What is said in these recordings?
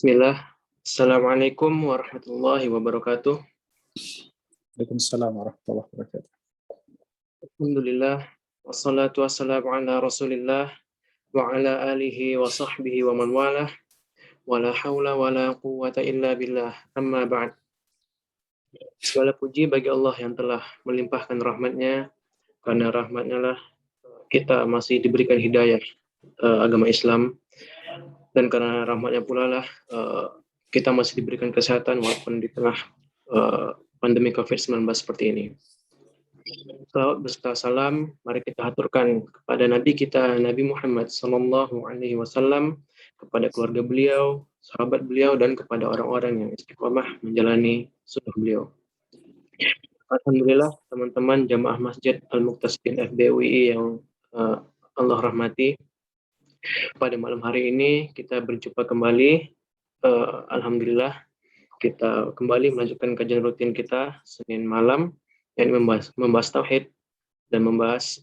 Bismillah. Assalamualaikum warahmatullahi wabarakatuh. Waalaikumsalam warahmatullahi wabarakatuh. Alhamdulillah. Wassalatu wassalamu ala rasulillah wa ala alihi wa sahbihi wa man walah. Wa la hawla wa la quwwata illa billah. Amma ba'd. Segala puji bagi Allah yang telah melimpahkan rahmatnya. Karena rahmatnya lah kita masih diberikan hidayah agama Islam. Dan karena rahmatnya pula lah kita masih diberikan kesehatan walaupun di tengah pandemi COVID-19 seperti ini. Salawat beserta salam, mari kita haturkan kepada Nabi kita, Nabi Muhammad Sallallahu Alaihi Wasallam, kepada keluarga beliau, sahabat beliau, dan kepada orang-orang yang istiqomah menjalani sunnah beliau. Alhamdulillah, teman-teman jamaah Masjid Al-Muqtasidin FBUI yang Allah rahmati. Pada malam hari ini kita berjumpa kembali. Alhamdulillah, kita kembali melanjutkan kajian rutin kita Senin malam yang membahas tauhid dan membahas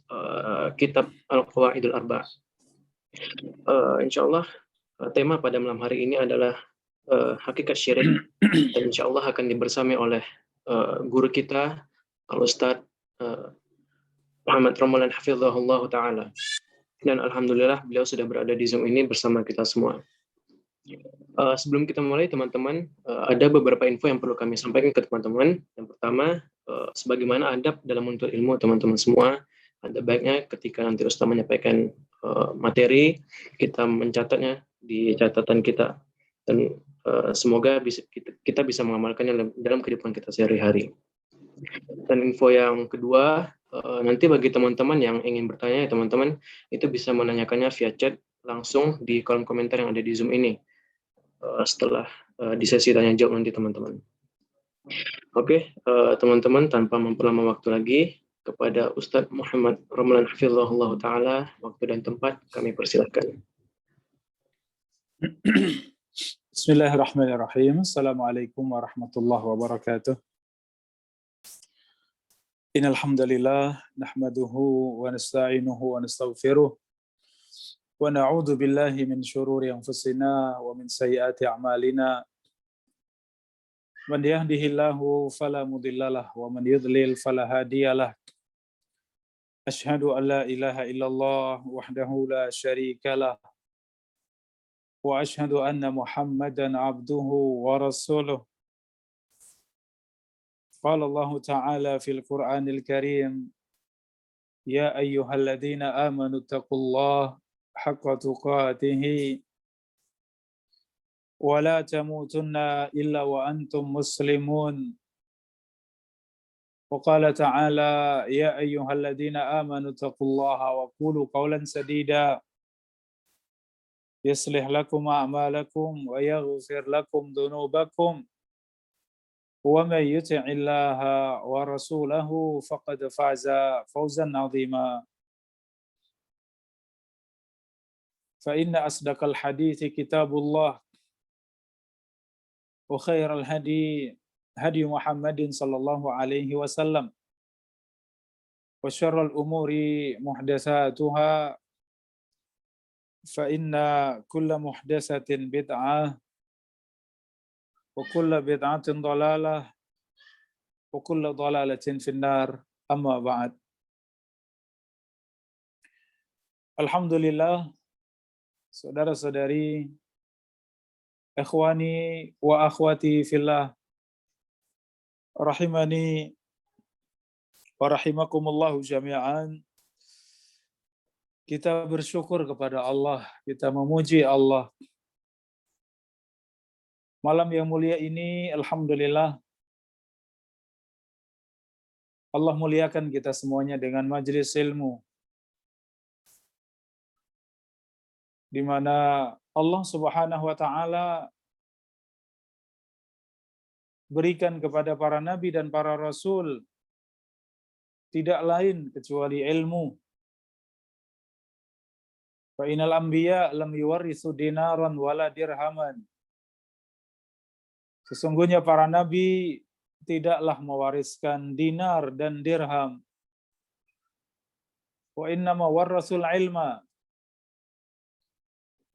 kitab Al-Qawaidul Arba'. Insyaallah tema pada malam hari ini adalah hakikat syirik, dan insyaallah akan dibersamai oleh guru kita Al-Ustadz Muhammad Ramalan Hafizahullah Ta'ala. Dan alhamdulillah beliau sudah berada di Zoom ini bersama kita semua. Sebelum kita mulai teman-teman, ada beberapa info yang perlu kami sampaikan ke teman-teman. Yang pertama, sebagaimana adab dalam menuntut ilmu teman-teman semua, ada baiknya ketika nanti Ustaz menyampaikan materi, kita mencatatnya di catatan kita, dan semoga kita bisa mengamalkannya dalam kehidupan kita sehari-hari. Dan info yang kedua, nanti bagi teman-teman yang ingin bertanya, ya teman-teman itu bisa menanyakannya via chat langsung di kolom komentar yang ada di Zoom ini setelah di sesi tanya jawab nanti teman-teman. Oke, teman-teman, tanpa memperlama waktu lagi, kepada Ustadz Muhammad Ramalan Hafizahullah Ta'ala, waktu dan tempat kami persilahkan. Bismillahirrahmanirrahim. Assalamualaikum warahmatullahi wabarakatuh. Innal hamdalillah nahmaduhu wa nasta'inuhu wa nastaghfiruh wa na'udzu billahi min syururi anfusina wa min sayyiati a'malina. Man yahdihillahu fala mudhillalah wa man yudlil fala hadiyalah. Asyhadu an la ilaha illallah wahdahu la syarikalah wa asyhadu anna Muhammadan abduhu wa rasuluh. Qala Allah Ta'ala fil Qur'anil Karim, ya ayyuhalladzina amanu taqullaha haqqa tuqatih wa la tamutunna illa wa antum muslimun. Wa qala ta'ala, ya ayyuhalladzina amanu taqullaha wa qulu qawlan sadida yuslih lakum a'malakum wa yaghfir lakum dhunubakum wa may yuti'illaha wa rasulahu faqad faza fawzan 'azima. Fa inna asdaqal hadithi kitabullah wa khairal hadi Muhammadin sallallahu alaihi wasallam wa syarrul umuri muhdatsatuha fa inna kulla muhdatsatin bid'ah wa kulla bid'atin dhalalah wa kulla dhalalatin finnar, amma ba'd. Alhamdulillah, saudara-saudari, ikhwani wa akhwati fillah, rahimani wa rahimakumullahu jami'an. Kita bersyukur kepada Allah, kita memuji Allah. Malam yang mulia ini, alhamdulillah, Allah muliakan kita semuanya dengan majelis ilmu, di mana Allah Subhanahu wa Ta'ala berikan kepada para nabi dan para rasul tidak lain kecuali ilmu. Fa inal anbiya lam yuwarrithu dinaran wala dirhaman. Sesungguhnya para nabi tidaklah mewariskan dinar dan dirham. Wa innama warrasul ilma.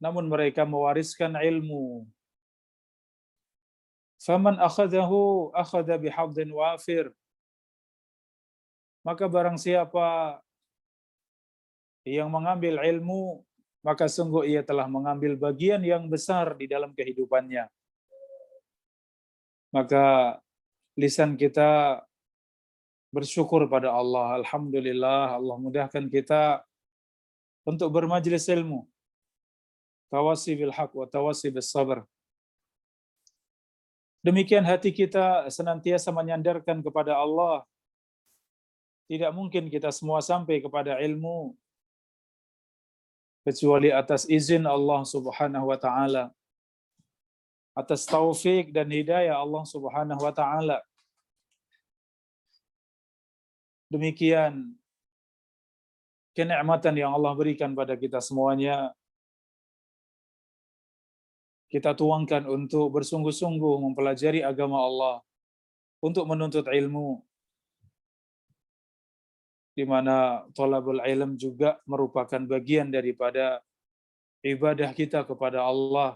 Namun mereka mewariskan ilmu. Faman akhadahu akhadha bihadzin wafir. Maka barang siapa yang mengambil ilmu, maka sungguh ia telah mengambil bagian yang besar di dalam kehidupannya. Maka lisan kita bersyukur pada Allah. Alhamdulillah, Allah mudahkan kita untuk bermajlis ilmu. Tawasi bil haq wa tawasi bis sabr. Demikian hati kita senantiasa menyandarkan kepada Allah. Tidak mungkin kita semua sampai kepada ilmu kecuali atas izin Allah Subhanahu wa taala. Atas taufik dan hidayah Allah Subhanahu wa taala. Demikian kenikmatan yang Allah berikan pada kita semuanya. Kita tuangkan untuk bersungguh-sungguh mempelajari agama Allah, untuk menuntut ilmu, di mana thalabul ilm juga merupakan bagian daripada ibadah kita kepada Allah,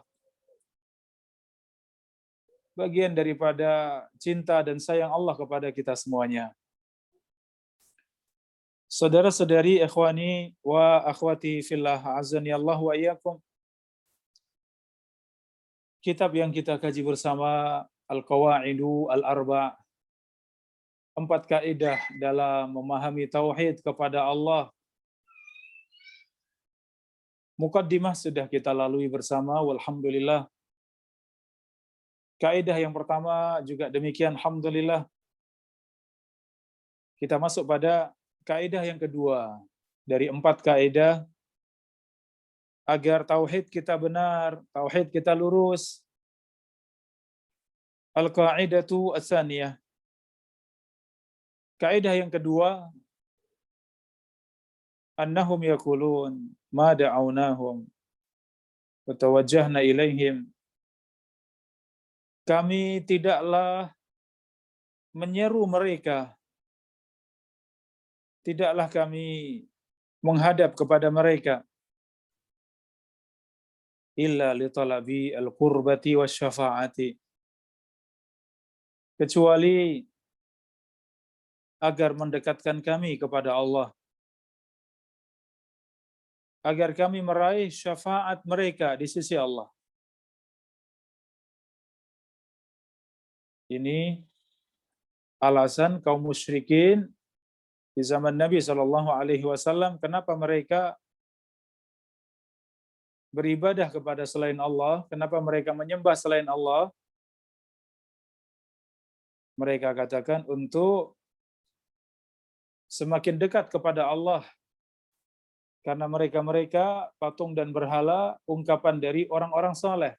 bagian daripada cinta dan sayang Allah kepada kita semuanya. Saudara-saudari, ikhwani wa akhwati fillah, azani Allah wa iyyakum. Kitab yang kita kaji bersama Al-Qawaidu Al-Arba', 4 kaidah dalam memahami tauhid kepada Allah. Muqaddimah sudah kita lalui bersama, walhamdulillah. Kaidah yang pertama juga demikian, alhamdulillah. Kita masuk pada kaidah yang kedua dari 4 kaidah agar tauhid kita benar, tauhid kita lurus. Al-qaidatu ats-tsaniyah. Kaidah yang kedua, annahum yaqulun ma da'awnahum wa tawajjahna ilaihim. Kami tidaklah menyeru mereka, tidaklah kami menghadap kepada mereka, illa li talabi al-qurbati wasy-syafa'ati, kecuali agar mendekatkan kami kepada Allah, agar kami meraih syafaat mereka di sisi Allah. Ini alasan kaum musyrikin di zaman Nabi SAW kenapa mereka beribadah kepada selain Allah, kenapa mereka menyembah selain Allah. Mereka katakan untuk semakin dekat kepada Allah, karena mereka patung dan berhala ungkapan dari orang-orang saleh,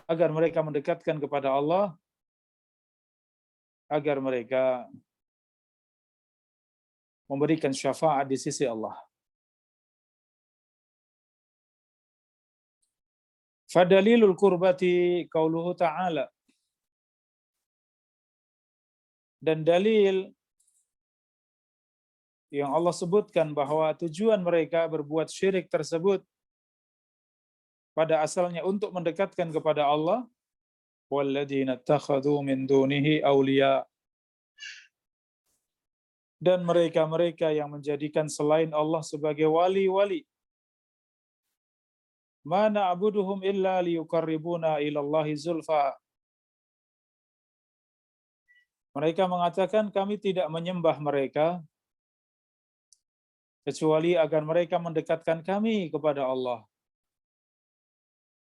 agar mereka mendekatkan kepada Allah, agar mereka memberikan syafaat di sisi Allah. Fadalilul qurbati qauluhu ta'ala. Dan dalil yang Allah sebutkan bahwa tujuan mereka berbuat syirik tersebut pada asalnya untuk mendekatkan kepada Allah. Walladzina ittakhadhu min dunihi awliya. Dan mereka-mereka yang menjadikan selain Allah sebagai wali-wali. Ma na'buduhum illa liyuqarribuna ilallahi zulfa. Mereka mengatakan kami tidak menyembah mereka kecuali agar mereka mendekatkan kami kepada Allah.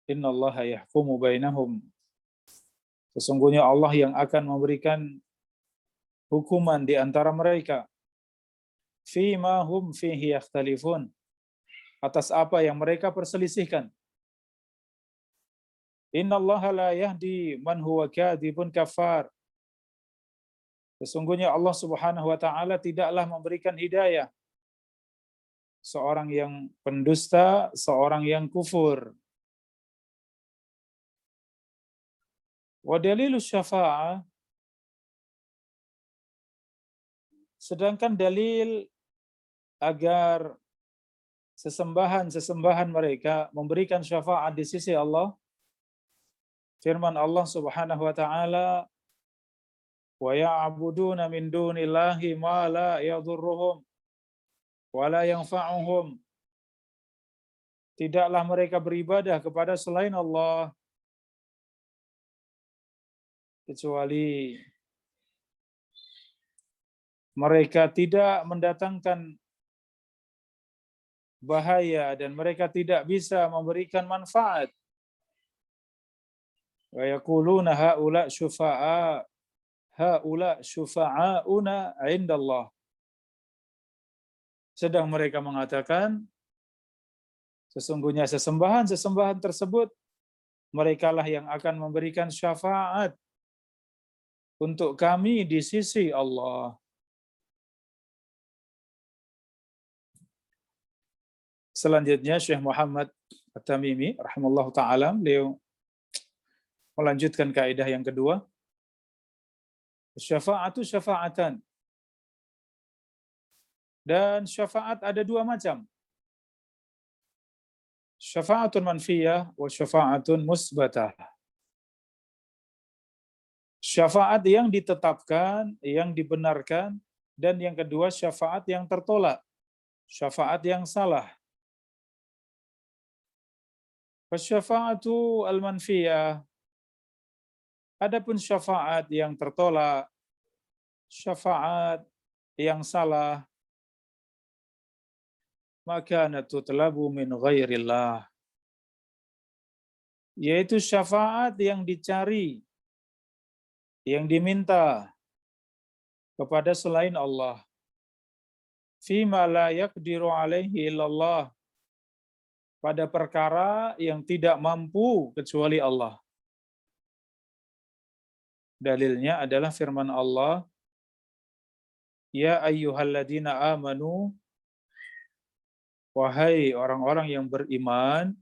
Innallaha yahkumu bainahum. Sesungguhnya Allah yang akan memberikan hukuman di antara mereka. Fima hum fihi yakhtalifun. Atas apa yang mereka perselisihkan. Innallaha la yahdi man huwa kadhibun kafar. Sesungguhnya Allah Subhanahu wa taala tidaklah memberikan hidayah seorang yang pendusta, seorang yang kufur. Wa dalilus syafa'ah, sedangkan dalil agar sesembahan-sesembahan mereka memberikan syafaat di sisi Allah, firman Allah Subhanahu wa taala, wa ya'buduna min dunillahi ma la yadhurruhum wa la yanfa'uhum. Tidaklah mereka beribadah kepada selain Allah kecuali mereka tidak mendatangkan bahaya dan mereka tidak bisa memberikan manfaat. Wa yaquluna haula syufa'auna 'indallah. Sedang mereka mengatakan sesungguhnya sesembahan tersebut merekalah yang akan memberikan syafaat untuk kami di sisi Allah. Selanjutnya Syekh Muhammad At-Tamimi rahimallahu taala, beliau melanjutkan kaidah yang kedua. Syafa'atu syafa'atan. Dan syafaat ada dua macam. Syafa'atun manfiyah wa syafa'atun musbatah. Syafaat yang ditetapkan, yang dibenarkan, dan yang kedua syafaat yang tertolak, syafaat yang salah. Syafa'atu al-manfiyah, adapun syafaat yang tertolak, syafaat yang salah, maka tutlabu min ghairillah, yaitu syafaat yang dicari, yang diminta kepada selain Allah. Fima la yaqdiru alaihi illallah, pada perkara yang tidak mampu kecuali Allah. Dalilnya adalah firman Allah, ya ayyuhalladzina amanu, wahai orang-orang yang beriman,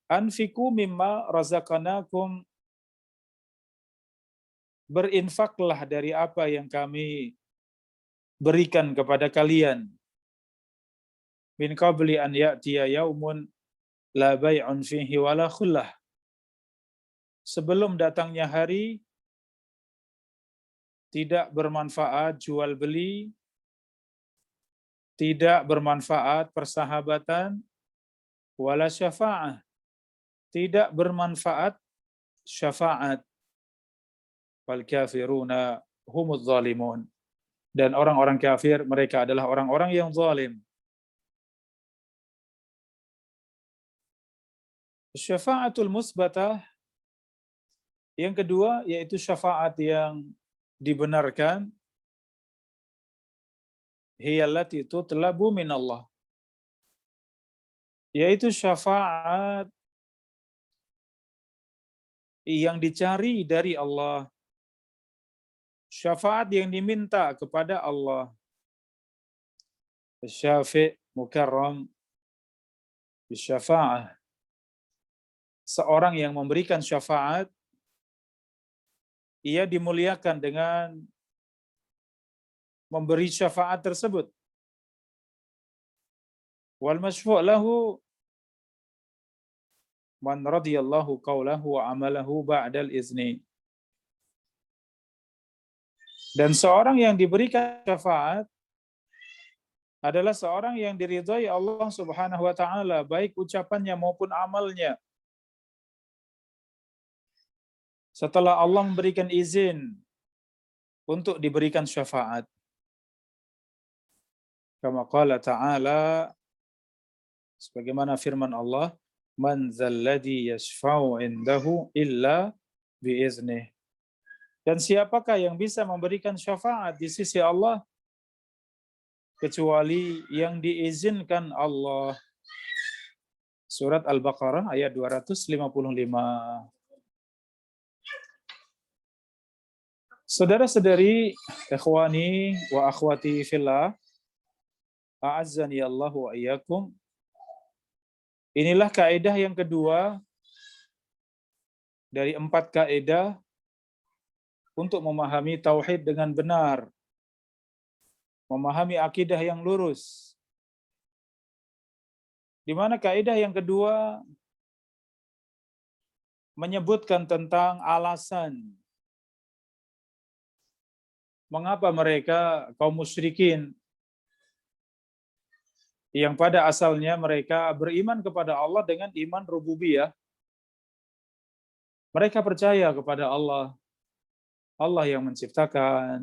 anfiku mimma razaqnakum, berinfaklah dari apa yang kami berikan kepada kalian. Min qabli an ya'tiya yaumun la bai'un fihi wala khullah, sebelum datangnya hari tidak bermanfaat jual beli, tidak bermanfaat persahabatan, wala syafa'ah, tidak bermanfaat syafaat. Wal kafiruna humuz zalimun, dan orang-orang kafir mereka adalah orang-orang yang zalim. Syafa'atul musbatah yang kedua yaitu syafaat yang dibenarkan, hiyallati tutlabu minallah, yaitu syafaat yang dicari dari Allah, syafaat yang diminta kepada Allah. Syafi' mukarram bisyafa'ah, seorang yang memberikan syafaat ia dimuliakan dengan memberi syafaat tersebut. Wal masyfu' lahu man radiyallahu qawlahu wa amalahu ba'dal izni. Dan seorang yang diberikan syafaat adalah seorang yang diridhai Allah Subhanahu wa taala, baik ucapannya maupun amalnya, setelah Allah memberikan izin untuk diberikan syafaat. Kama qala ta'ala, sebagaimana firman Allah, man zalladhi yashfa'u indahu illa biiznih. Dan siapakah yang bisa memberikan syafaat di sisi Allah kecuali yang diizinkan Allah. Surat Al-Baqarah ayat 255. Saudara-saudari, ikhwani wa akhwati fillah, a'azzani Allah wa iyyakum. Inilah kaidah yang kedua dari 4 kaidah untuk memahami tauhid dengan benar, memahami akidah yang lurus. Di mana kaidah yang kedua menyebutkan tentang alasan mengapa mereka kaum musyrikin yang pada asalnya mereka beriman kepada Allah dengan iman rububiyah. Mereka percaya kepada Allah, Allah yang menciptakan,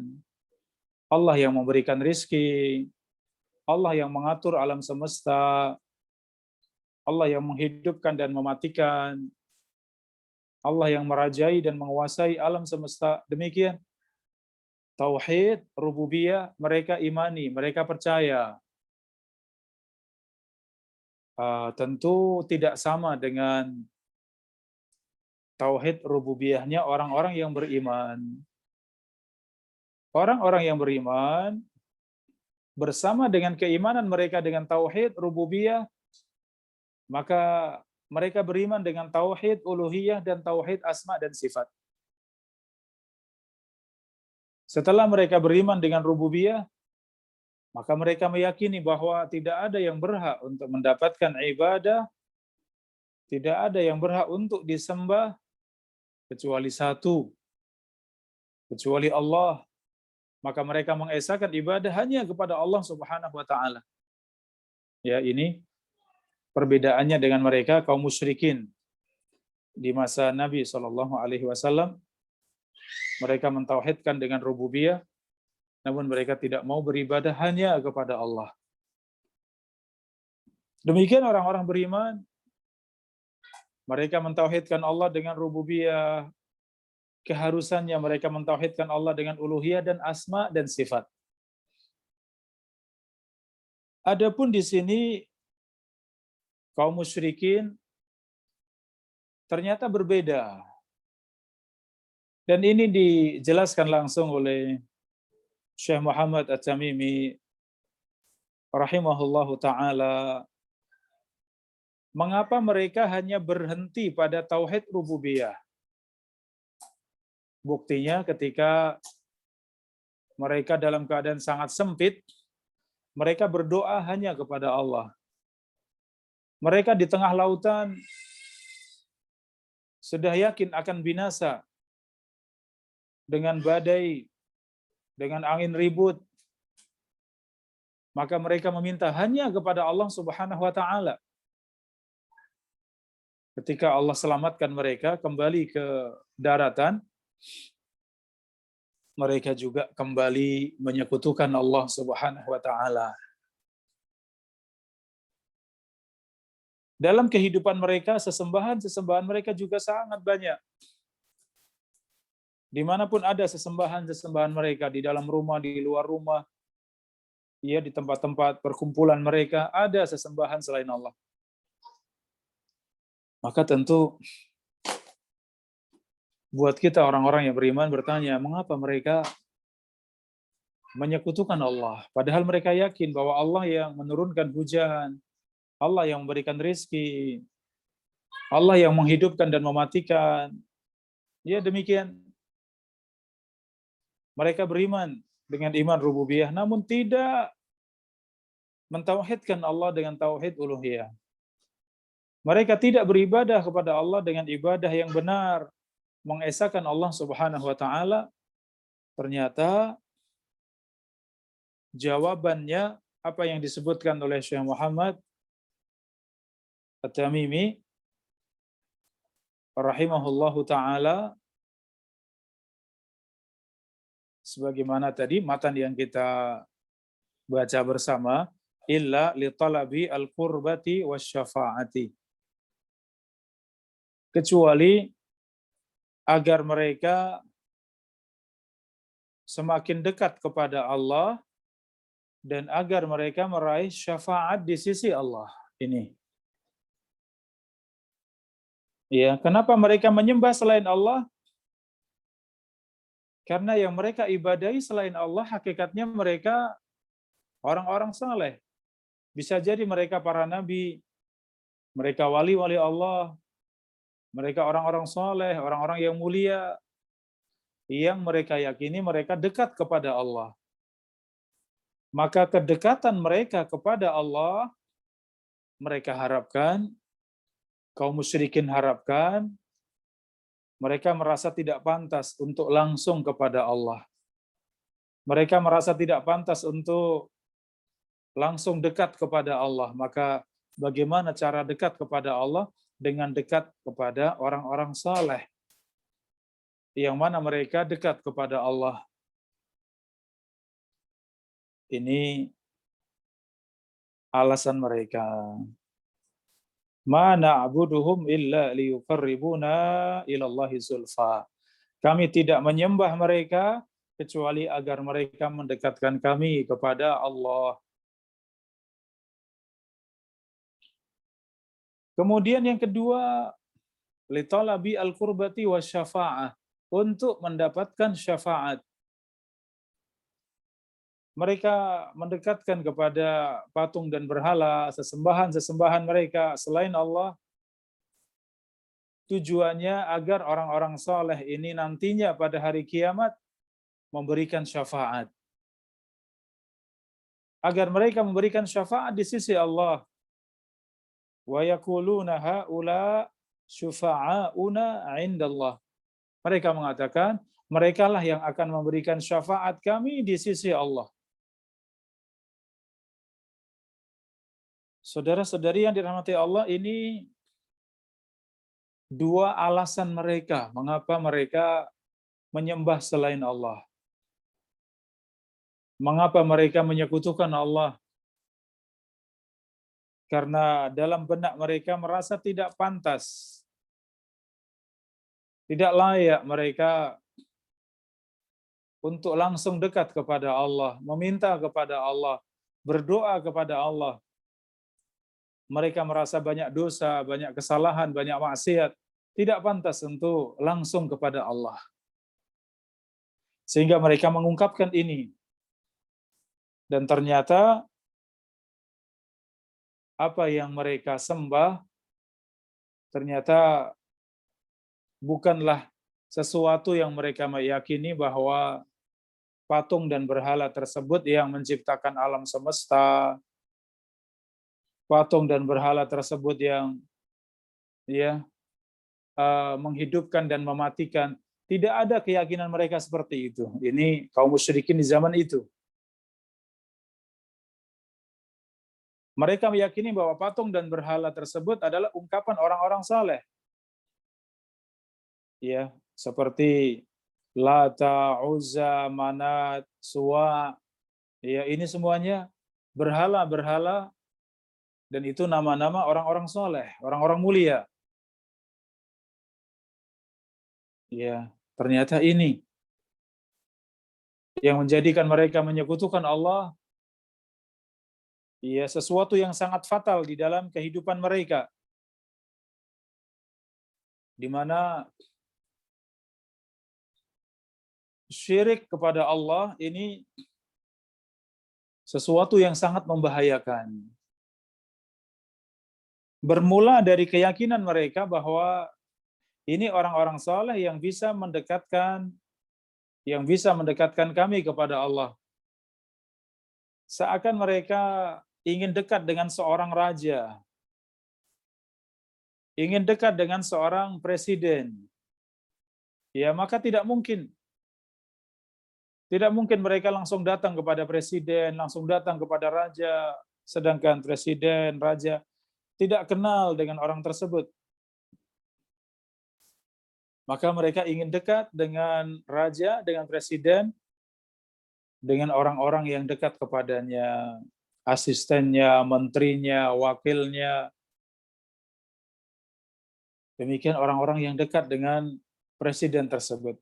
Allah yang memberikan rizki, Allah yang mengatur alam semesta, Allah yang menghidupkan dan mematikan, Allah yang merajai dan menguasai alam semesta. Demikian tauhid rububiyah mereka imani, mereka percaya. Tentu tidak sama dengan tauhid rububiyahnya orang-orang yang beriman. Orang-orang yang beriman bersama dengan keimanan mereka dengan tauhid rububiyah, maka mereka beriman dengan tauhid uluhiyah dan tauhid asma dan sifat. Setelah mereka beriman dengan rububiyah, maka mereka meyakini bahwa tidak ada yang berhak untuk mendapatkan ibadah, tidak ada yang berhak untuk disembah kecuali satu, kecuali Allah. Maka mereka mengesahkan ibadah hanya kepada Allah Subhanahu wa taala. Ya, ini perbedaannya dengan mereka kaum musyrikin di masa Nabi Shallallahu alaihi wasallam. Mereka mentauhidkan dengan rububiyah, namun mereka tidak mau beribadah hanya kepada Allah. Demikian orang-orang beriman, mereka mentauhidkan Allah dengan rububiyah, keharusannya mereka mentauhidkan Allah dengan uluhiyah dan asma dan sifat. Adapun di sini kaum musyrikin ternyata berbeda. Dan ini dijelaskan langsung oleh Syekh Muhammad At-Tamimi rahimahullahu taala, mengapa mereka hanya berhenti pada tauhid rububiyah. Buktinya ketika mereka dalam keadaan sangat sempit, mereka berdoa hanya kepada Allah. Mereka di tengah lautan sudah yakin akan binasa dengan badai, dengan angin ribut. Maka mereka meminta hanya kepada Allah Subhanahu wa taala. Ketika Allah selamatkan mereka kembali ke daratan, mereka juga kembali menyekutukan Allah Subhanahu wa taala. Dalam kehidupan mereka, sesembahan-sesembahan mereka juga sangat banyak. Dimanapun ada sesembahan-sesembahan mereka, di dalam rumah, di luar rumah, ya, di tempat-tempat perkumpulan mereka, ada sesembahan selain Allah. Maka tentu buat kita orang-orang yang beriman bertanya, mengapa mereka menyekutukan Allah? Padahal mereka yakin bahwa Allah yang menurunkan hujan, Allah yang memberikan rezeki, Allah yang menghidupkan dan mematikan. Ya, demikian. Mereka beriman dengan iman rububiyah, namun tidak mentauhidkan Allah dengan tauhid uluhiyah. Mereka tidak beribadah kepada Allah dengan ibadah yang benar, mengesahkan Allah Subhanahu wa taala. Ternyata jawabannya apa yang disebutkan oleh Syekh Muhammad At-Tamimi rahimahullahu taala, sebagaimana tadi matan yang kita baca bersama, illa li talabi al-qurbati wasyafaati. Kecuali agar mereka semakin dekat kepada Allah dan agar mereka meraih syafaat di sisi Allah. Ini. Ya, kenapa mereka menyembah selain Allah? Karena yang mereka ibadahi selain Allah hakikatnya mereka orang-orang saleh. Bisa jadi mereka para nabi, mereka wali-wali Allah, mereka orang-orang saleh, orang-orang yang mulia, yang mereka yakini mereka dekat kepada Allah. Maka kedekatan mereka kepada Allah, mereka harapkan, kaum musyrikin harapkan, Mereka merasa tidak pantas untuk langsung kepada Allah. Mereka merasa tidak pantas untuk langsung dekat kepada Allah. Maka bagaimana cara dekat kepada Allah? Dengan dekat kepada orang-orang saleh. Yang mana mereka dekat kepada Allah. Ini alasan mereka. Ma na'buduhum illa liyuqarribuna ilallahi zulfa. Kami tidak menyembah mereka kecuali agar mereka mendekatkan kami kepada Allah. Kemudian yang kedua, litalabi al-qurbati wasyafa'ah, untuk mendapatkan syafaat. Mereka mendekatkan kepada patung dan berhala, sesembahan-sesembahan mereka selain Allah, tujuannya agar orang-orang saleh ini nantinya pada hari kiamat memberikan syafaat. Agar mereka memberikan syafaat di sisi Allah. Wa yaquluna haula syufa'auna 'indallah. Mereka mengatakan, merekalah yang akan memberikan syafaat kami di sisi Allah. Saudara-saudari yang dirahmati Allah, ini dua alasan mereka mengapa mereka menyembah selain Allah. Mengapa mereka menyekutukan Allah? Karena dalam benak mereka merasa tidak pantas, tidak layak mereka untuk langsung dekat kepada Allah, meminta kepada Allah, berdoa kepada Allah. Mereka merasa banyak dosa, banyak kesalahan, banyak maksiat, tidak pantas untuk langsung kepada Allah. Sehingga mereka mengungkapkan ini. Dan ternyata apa yang mereka sembah ternyata bukanlah sesuatu yang mereka meyakini bahwa patung dan berhala tersebut yang menciptakan alam semesta, patung dan berhala tersebut yang menghidupkan dan mematikan. Tidak ada keyakinan mereka seperti itu. Ini kaum musyrikin di zaman itu. Mereka meyakini bahwa patung dan berhala tersebut adalah ungkapan orang-orang saleh. Ya, seperti Lata, Uzza, Manat, Suwa. Ya, ini semuanya berhala-berhala dan itu nama-nama orang-orang saleh, orang-orang mulia. Ya, ternyata ini yang menjadikan mereka menyekutukan Allah, ya, sesuatu yang sangat fatal di dalam kehidupan mereka. Di mana syirik kepada Allah ini sesuatu yang sangat membahayakan. Bermula dari keyakinan mereka bahwa ini orang-orang saleh yang bisa mendekatkan kami kepada Allah. Seakan mereka ingin dekat dengan seorang raja, ingin dekat dengan seorang presiden. Ya, maka tidak mungkin mereka langsung datang kepada presiden, langsung datang kepada raja, sedangkan presiden, raja tidak kenal dengan orang tersebut. Maka mereka ingin dekat dengan raja, dengan presiden, dengan orang-orang yang dekat kepadanya, asistennya, menterinya, wakilnya. Demikian orang-orang yang dekat dengan presiden tersebut.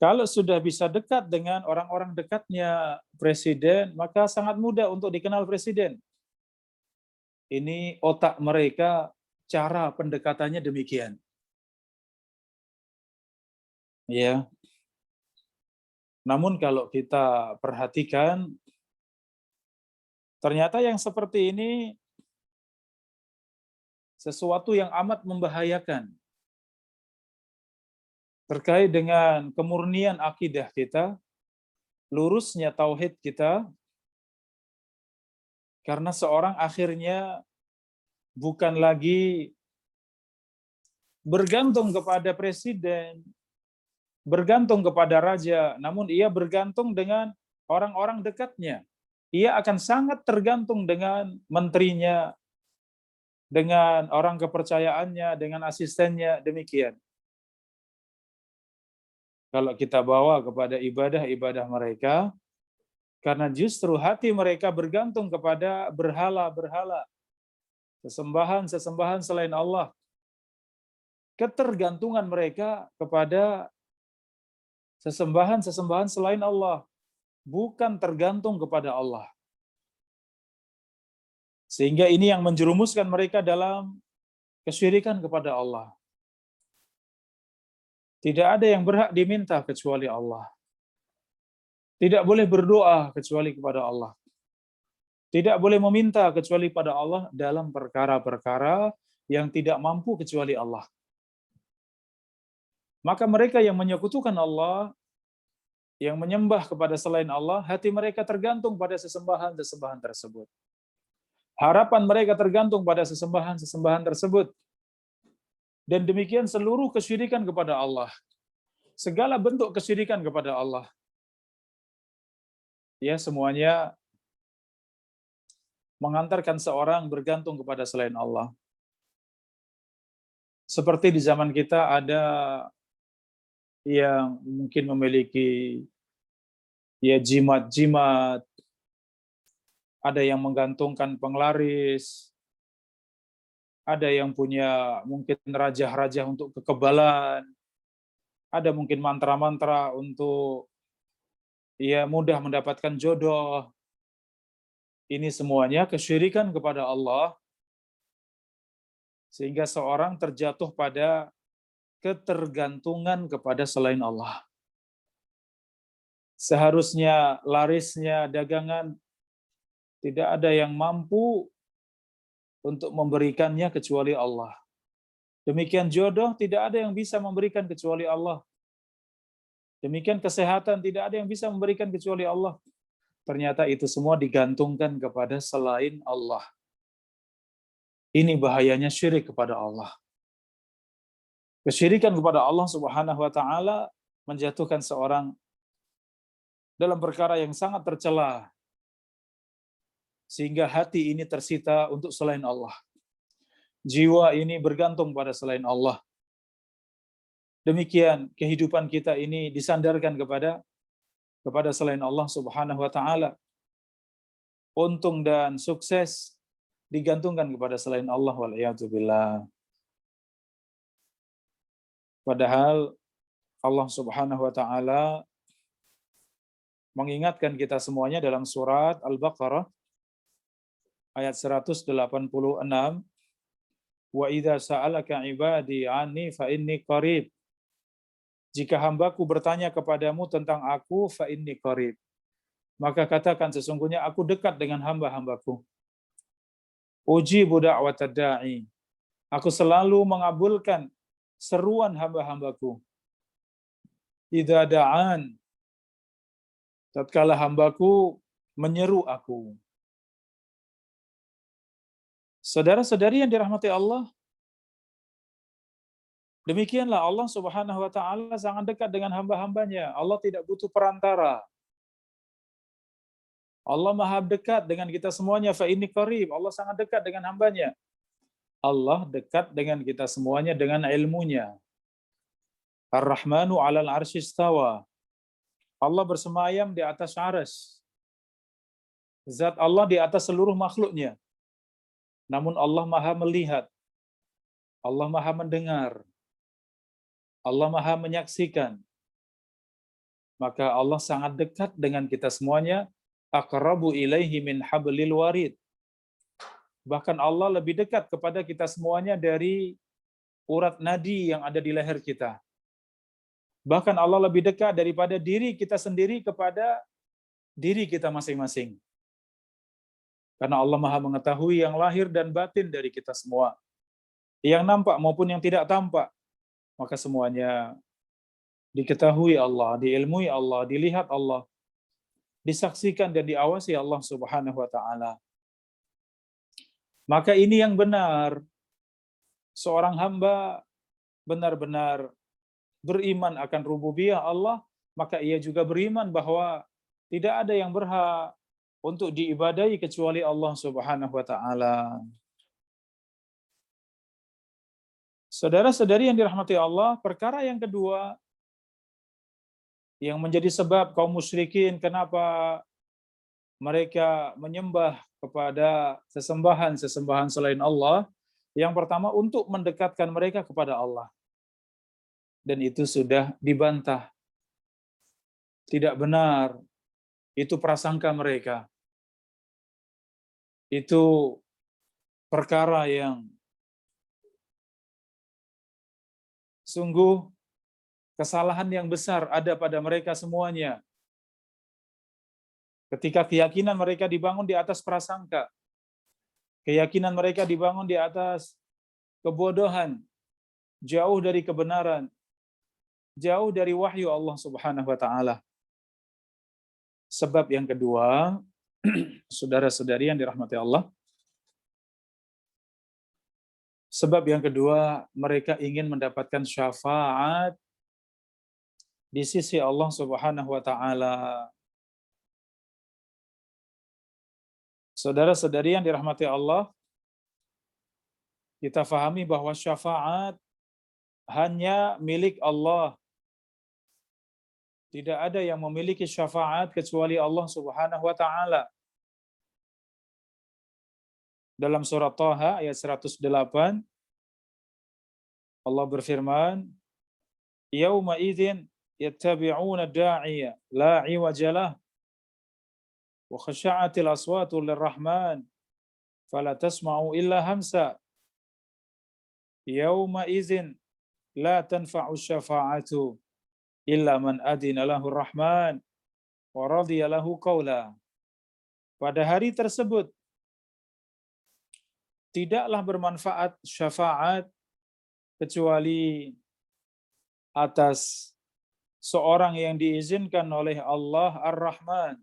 Kalau sudah bisa dekat dengan orang-orang dekatnya presiden, maka sangat mudah untuk dikenal presiden. Ini otak mereka, cara pendekatannya demikian. Ya. Namun kalau kita perhatikan, ternyata yang seperti ini sesuatu yang amat membahayakan terkait dengan kemurnian akidah kita, lurusnya tauhid kita, karena seorang akhirnya bukan lagi bergantung kepada presiden, bergantung kepada raja, namun ia bergantung dengan orang-orang dekatnya. Ia akan sangat tergantung dengan menterinya, dengan orang kepercayaannya, dengan asistennya, demikian. Kalau kita bawa kepada ibadah-ibadah mereka, karena justru hati mereka bergantung kepada berhala-berhala, sesembahan-sesembahan selain Allah. Ketergantungan mereka kepada sesembahan-sesembahan selain Allah, bukan tergantung kepada Allah. Sehingga ini yang menjerumuskan mereka dalam kesyirikan kepada Allah. Tidak ada yang berhak diminta kecuali Allah. Tidak boleh berdoa kecuali kepada Allah. Tidak boleh meminta kecuali pada Allah dalam perkara-perkara yang tidak mampu kecuali Allah. Maka mereka yang menyekutukan Allah, yang menyembah kepada selain Allah, hati mereka tergantung pada sesembahan-sesembahan tersebut. Harapan mereka tergantung pada sesembahan-sesembahan tersebut. Dan demikian seluruh kesyirikan kepada Allah. Segala bentuk kesyirikan kepada Allah. Ya, semuanya mengantarkan seorang bergantung kepada selain Allah. Seperti di zaman kita ada yang mungkin memiliki ya jimat-jimat, ada yang menggantungkan penglaris, ada yang punya mungkin raja-raja untuk kekebalan, ada mungkin mantra-mantra untuk ya mudah mendapatkan jodoh. Ini semuanya kesyirikan kepada Allah, sehingga seorang terjatuh pada ketergantungan kepada selain Allah. Seharusnya larisnya dagangan tidak ada yang mampu untuk memberikannya kecuali Allah. Demikian jodoh tidak ada yang bisa memberikan kecuali Allah. Demikian kesehatan tidak ada yang bisa memberikan kecuali Allah. Ternyata itu semua digantungkan kepada selain Allah. Ini bahayanya syirik kepada Allah. Kesyirikan kepada Allah Subhanahu wa taala menjatuhkan seorang dalam perkara yang sangat tercela, sehingga hati ini tersita untuk selain Allah. Jiwa ini bergantung pada selain Allah. Demikian kehidupan kita ini disandarkan kepada selain Allah Subhanahu wa taala. Untung dan sukses digantungkan kepada selain Allah, wal iyadu billah. Padahal Allah Subhanahu wa taala mengingatkan kita semuanya dalam surat Al-Baqarah ayat 186, wa idza sa'alaka ibadi anni fa inni qarib. Jika hambaku bertanya kepadamu tentang aku, fa inni qarib, maka katakan sesungguhnya aku dekat dengan hamba-hambaku. Ujibu da'watad da'i, aku selalu mengabulkan seruan hamba-hambaku. Idza da'an, tatkala hambaku menyeru aku. Saudara-saudari yang dirahmati Allah, demikianlah Allah Subhanahu wa taala sangat dekat dengan hamba-hambanya. Allah tidak butuh perantara. Allah Maha dekat dengan kita semuanya. Fa inni qarib, Allah sangat dekat dengan hambanya. Allah dekat dengan kita semuanya dengan ilmunya. Ar-Rahmanu 'alal 'arsy istawa. Allah bersemayam di atas arsy. Zat Allah di atas seluruh makhluknya. Namun Allah Maha melihat. Allah Maha mendengar. Allah Maha menyaksikan. Maka Allah sangat dekat dengan kita semuanya. Aqrabu ilaihi min hablil warid. Bahkan Allah lebih dekat kepada kita semuanya dari urat nadi yang ada di leher kita. Bahkan Allah lebih dekat daripada diri kita sendiri kepada diri kita masing-masing. Karena Allah Maha mengetahui yang lahir dan batin dari kita semua. Yang nampak maupun yang tidak tampak. Maka semuanya diketahui Allah, diilmui Allah, dilihat Allah, disaksikan dan diawasi Allah Subhanahu wa taala. Maka ini yang benar. Seorang hamba benar-benar beriman akan rububiyah Allah, maka ia juga beriman bahwa tidak ada yang berhak untuk diibadahi kecuali Allah Subhanahu wa taala. Saudara-saudari yang dirahmati Allah, perkara yang kedua yang menjadi sebab kaum musyrikin kenapa mereka menyembah kepada sesembahan-sesembahan selain Allah, yang pertama untuk mendekatkan mereka kepada Allah. Dan itu sudah dibantah. Tidak benar. Itu prasangka mereka. Itu perkara yang sungguh kesalahan yang besar ada pada mereka semuanya. Ketika keyakinan mereka dibangun di atas prasangka, keyakinan mereka dibangun di atas kebodohan, jauh dari kebenaran, jauh dari wahyu Allah Subhanahu wa taala. Sebab yang kedua, saudara-saudari yang dirahmati Allah, sebab yang kedua, mereka ingin mendapatkan syafaat di sisi Allah Subhanahu wa taala. Saudara-saudari yang dirahmati Allah, kita fahami bahwa syafaat hanya milik Allah. Tidak ada yang memiliki syafaat kecuali Allah Subhanahu wa taala. Dalam surat Thaha ayat 108, Allah berfirman, "Yauma idzin yattabi'una ad-da'iya la 'iwaja lah wa khasha'atil aswatu lirrahman fala tasma'u illa hamsa. Yauma idzin la tanfa'u syafa'atu illa man adina lahu rahman wa radiya lahu qawla." Pada hari tersebut tidaklah bermanfaat syafaat kecuali atas seorang yang diizinkan oleh Allah Ar-Rahman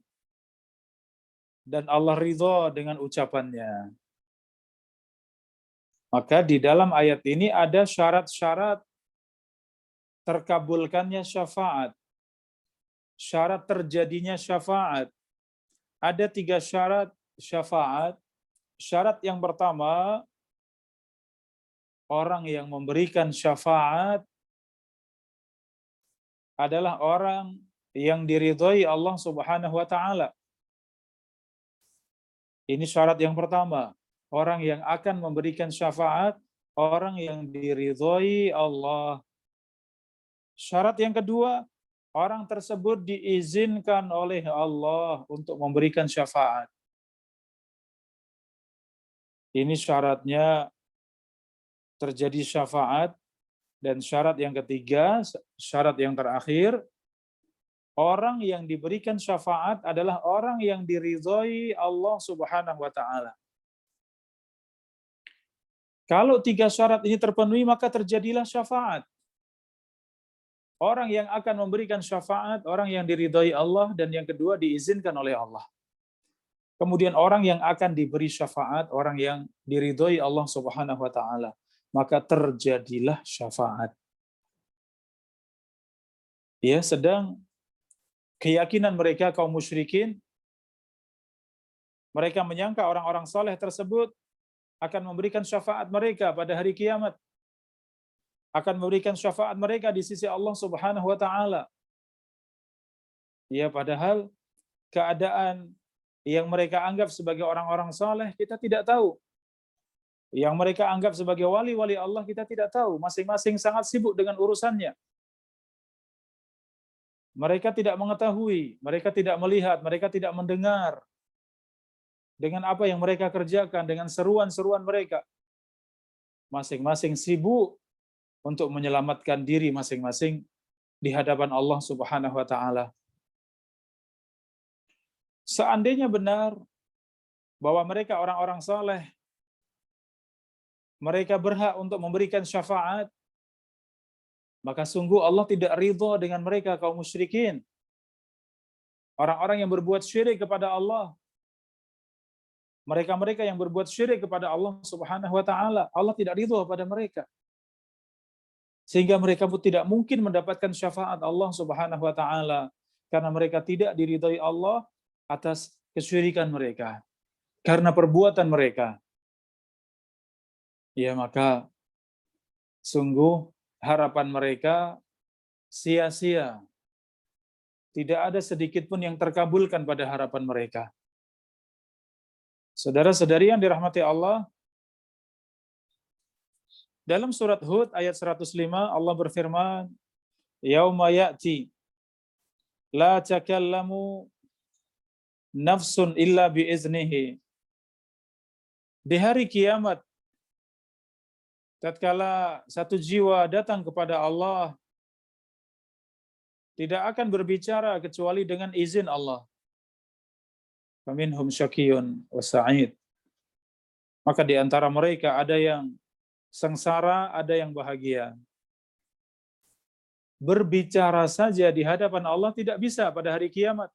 dan Allah ridha dengan ucapannya. Maka di dalam ayat ini ada syarat-syarat terkabulkannya syafaat, syarat terjadinya syafaat. Ada 3 syarat syafaat. Syarat yang pertama, orang yang memberikan syafaat adalah orang yang diridhai Allah Subhanahu wa taala. Ini syarat yang pertama. Orang yang akan memberikan syafaat, orang yang diridhai Allah. Syarat yang kedua, orang tersebut diizinkan oleh Allah untuk memberikan syafaat. Ini syaratnya terjadi syafaat. Dan syarat yang ketiga, syarat yang terakhir, orang yang diberikan syafaat adalah orang yang diridhai Allah Subhanahu wa taala. Kalau 3 syarat ini terpenuhi, maka terjadilah syafaat. Orang yang akan memberikan syafaat, orang yang diridhai Allah, dan yang kedua diizinkan oleh Allah. Kemudian orang yang akan diberi syafaat, orang yang diridhai Allah Subhanahu wa taala, maka terjadilah syafaat. Ya, sedang keyakinan mereka kaum musyrikin, mereka menyangka orang-orang saleh tersebut akan memberikan syafaat mereka pada hari kiamat, akan memberikan syafaat mereka di sisi Allah Subhanahu wa taala. Ya, padahal keadaan yang mereka anggap sebagai orang-orang saleh kita tidak tahu. Yang mereka anggap sebagai wali-wali Allah kita tidak tahu. Masing-masing sangat sibuk dengan urusannya. Mereka tidak mengetahui, mereka tidak melihat, mereka tidak mendengar dengan apa yang mereka kerjakan, dengan seruan-seruan mereka. Masing-masing sibuk untuk menyelamatkan diri masing-masing di hadapan Allah Subhanahu wa taala. Seandainya benar bahwa mereka orang-orang saleh, mereka berhak untuk memberikan syafaat, maka sungguh Allah tidak ridha dengan mereka kaum musyrikin. Orang-orang yang berbuat syirik kepada Allah, mereka-mereka yang berbuat syirik kepada Allah Subhanahu wa taala, Allah tidak ridha pada mereka. Sehingga mereka pun tidak mungkin mendapatkan syafaat Allah Subhanahu wa taala karena mereka tidak diridhai Allah atas kesyirikan mereka, karena perbuatan mereka. Ya, maka sungguh harapan mereka sia-sia. Tidak ada sedikit pun yang terkabulkan pada harapan mereka. Saudara-saudari yang dirahmati Allah, dalam surat Hud ayat 105 Allah berfirman, "Yauma ya'ti la takallamu nafsun illa biiznihi." Di hari kiamat, tatkala satu jiwa datang kepada Allah, tidak akan berbicara kecuali dengan izin Allah. Faminhum syaqiyun wa sa'id. Maka di antara mereka ada yang sengsara, ada yang bahagia. Berbicara saja di hadapan Allah tidak bisa pada hari kiamat.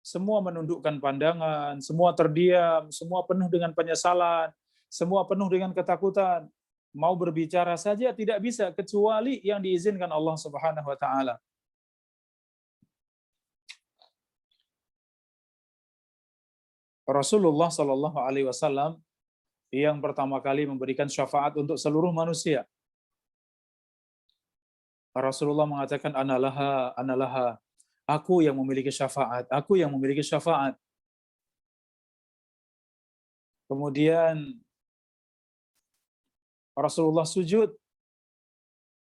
Semua menundukkan pandangan, semua terdiam, semua penuh dengan penyesalan, semua penuh dengan ketakutan. Mau berbicara saja tidak bisa kecuali yang diizinkan Allah Subhanahu wa taala. Rasulullah Shallallahu alaihi wasallam yang pertama kali memberikan syafaat untuk seluruh manusia. Rasulullah mengatakan, "Analaha, analaha." Aku yang memiliki syafaat, aku yang memiliki syafaat. Kemudian Rasulullah sujud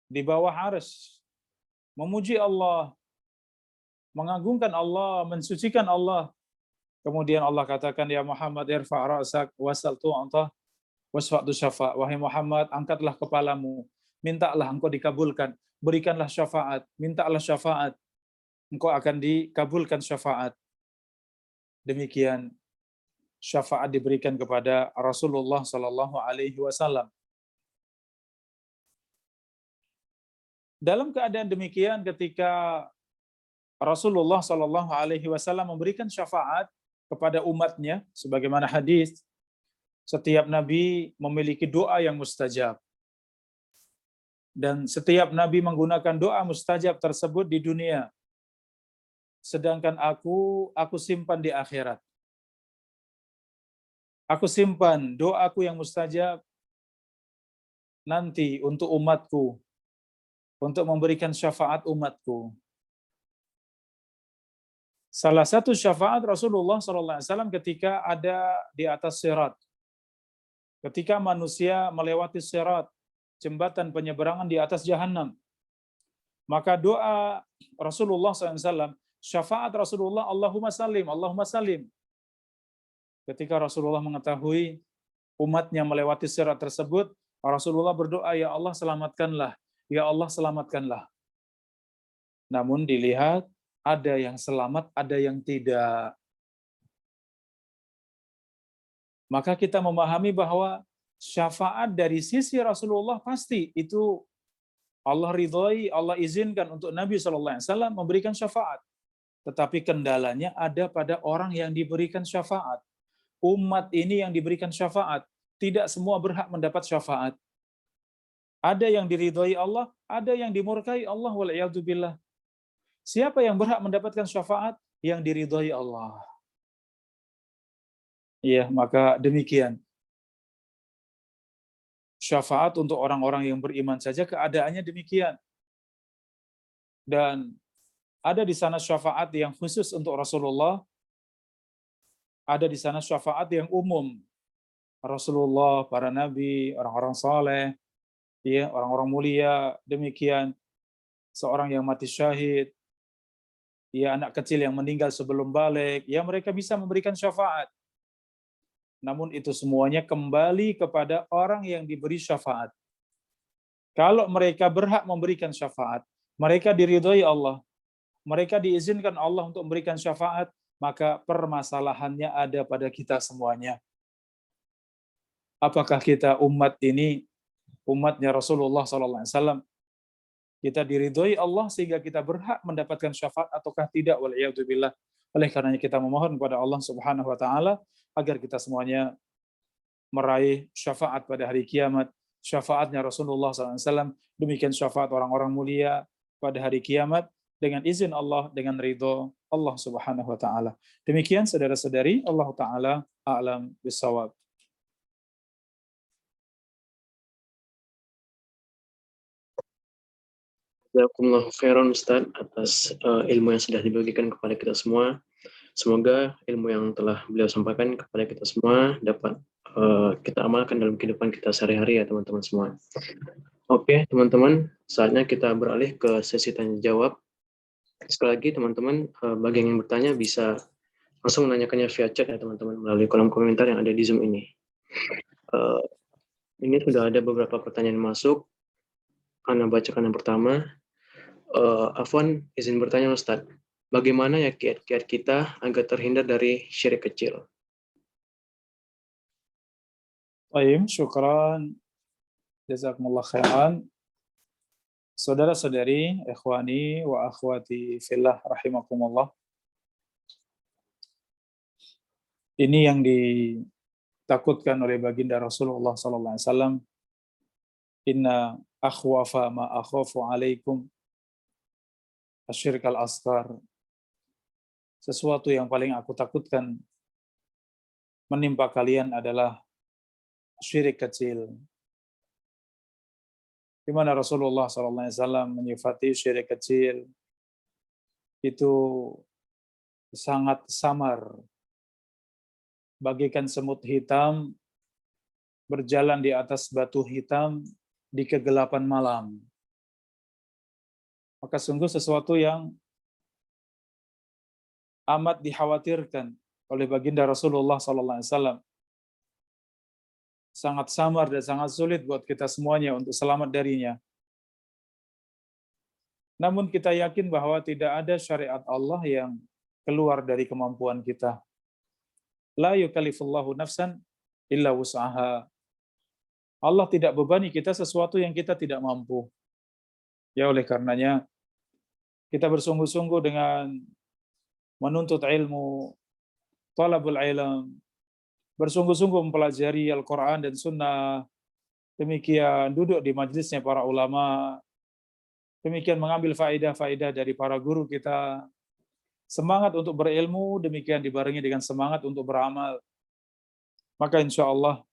di bawah arsy, memuji Allah, mengagungkan Allah, mensucikan Allah. Kemudian Allah katakan, "Ya Muhammad, irfa' ra'sak wasal tu'ta wasfa'tu syafa'." Wahai Muhammad, angkatlah kepalamu, mintalah engkau dikabulkan, berikanlah syafaat, mintalah syafaat, engkau akan dikabulkan syafaat. Demikian syafaat diberikan kepada Rasulullah sallallahu alaihi wasallam. Dalam keadaan demikian, ketika Rasulullah sallallahu alaihi wasallam memberikan syafaat kepada umatnya, sebagaimana hadis, setiap nabi memiliki doa yang mustajab. Dan setiap nabi menggunakan doa mustajab tersebut di dunia. Sedangkan aku simpan di akhirat. Aku simpan doaku yang mustajab nanti untuk umatku, untuk memberikan syafaat umatku. Salah satu syafaat Rasulullah SAW ketika ada di atas sirat. Ketika manusia melewati sirat, jembatan penyeberangan di atas jahanam. Maka doa Rasulullah SAW, syafaat Rasulullah, Allahumma salim, Allahumma salim. Ketika Rasulullah mengetahui umatnya melewati sirat tersebut, Rasulullah berdoa, "Ya Allah selamatkanlah, ya Allah selamatkanlah." Namun dilihat ada yang selamat, ada yang tidak. Maka kita memahami bahwa syafaat dari sisi Rasulullah pasti itu Allah ridhoi, Allah izinkan untuk Nabi SAW memberikan syafaat. Tetapi kendalanya ada pada orang yang diberikan syafaat. Umat ini yang diberikan syafaat. Tidak semua berhak mendapat syafaat. Ada yang diridhoi Allah, ada yang dimurkai Allah, wal'iyadzubillah. Siapa yang berhak mendapatkan syafaat? Yang diridhoi Allah. Ya, maka demikian. Syafaat untuk orang-orang yang beriman saja keadaannya demikian. Dan ada di sana syafaat yang khusus untuk Rasulullah, ada di sana syafaat yang umum. Rasulullah, para nabi, orang-orang saleh, ya, orang-orang mulia, demikian seorang yang mati syahid, ya, anak kecil yang meninggal sebelum balik, ya, mereka bisa memberikan syafaat. Namun itu semuanya kembali kepada orang yang diberi syafaat. Kalau mereka berhak memberikan syafaat, mereka diridhoi Allah, mereka diizinkan Allah untuk memberikan syafaat, maka permasalahannya ada pada kita semuanya. Apakah kita umat ini, umatnya Rasulullah SAW, kita diridhoi Allah sehingga kita berhak mendapatkan syafaat ataukah tidak? Wal'iyadzubillah. Oleh karenanya kita memohon kepada Allah Subhanahu wa taala agar kita semuanya meraih syafaat pada hari kiamat, syafaatnya Rasulullah SAW, demikian syafaat orang-orang mulia pada hari kiamat, dengan izin Allah, dengan ridho Allah Subhanahu wa taala. Demikian saudara-saudari, Allah taala a'lam bissawab. Jazakumullahu khairan Ustaz atas ilmu yang sudah dibagikan kepada kita semua. Semoga ilmu yang telah beliau sampaikan kepada kita semua dapat kita amalkan dalam kehidupan kita sehari-hari ya teman-teman semua. Oke teman-teman, saatnya kita beralih ke sesi tanya jawab. Sekali lagi teman-teman, bagi yang bertanya bisa langsung menanyakannya via chat ya teman-teman melalui kolom komentar yang ada di Zoom ini. Ini sudah ada beberapa pertanyaan masuk. Ana bacakan yang pertama. Afwan, izin bertanya Ustaz, bagaimana ya kiat-kiat kita agar terhindar dari syirik kecil? Baik, syukran. Jazakumullah khairan. Saudara-saudari, ikhwani wa akhwati fillah rahimakumullah. Ini yang ditakutkan oleh baginda Rasulullah sallallahu alaihi wasallam. Inna akhwafa ma akhafu alaikum asyirkal asghar. Sesuatu yang paling aku takutkan menimpa kalian adalah syirik kecil. Di mana Rasulullah SAW menyifati syirik kecil itu sangat samar, bagaikan semut hitam berjalan di atas batu hitam di kegelapan malam. Maka sungguh sesuatu yang amat dikhawatirkan oleh baginda Rasulullah SAW. Sangat samar dan sangat sulit buat kita semuanya untuk selamat darinya. Namun kita yakin bahwa tidak ada syariat Allah yang keluar dari kemampuan kita. La yukallifullahu nafsan illa wus'aha. Allah tidak bebani kita sesuatu yang kita tidak mampu. Ya oleh karenanya kita bersungguh-sungguh dengan menuntut ilmu, talabul ilm, bersungguh-sungguh mempelajari Al-Quran dan Sunnah, demikian duduk di majlisnya para ulama, demikian mengambil faedah-faedah dari para guru kita, semangat untuk berilmu, demikian dibarengi dengan semangat untuk beramal. Maka insya Allah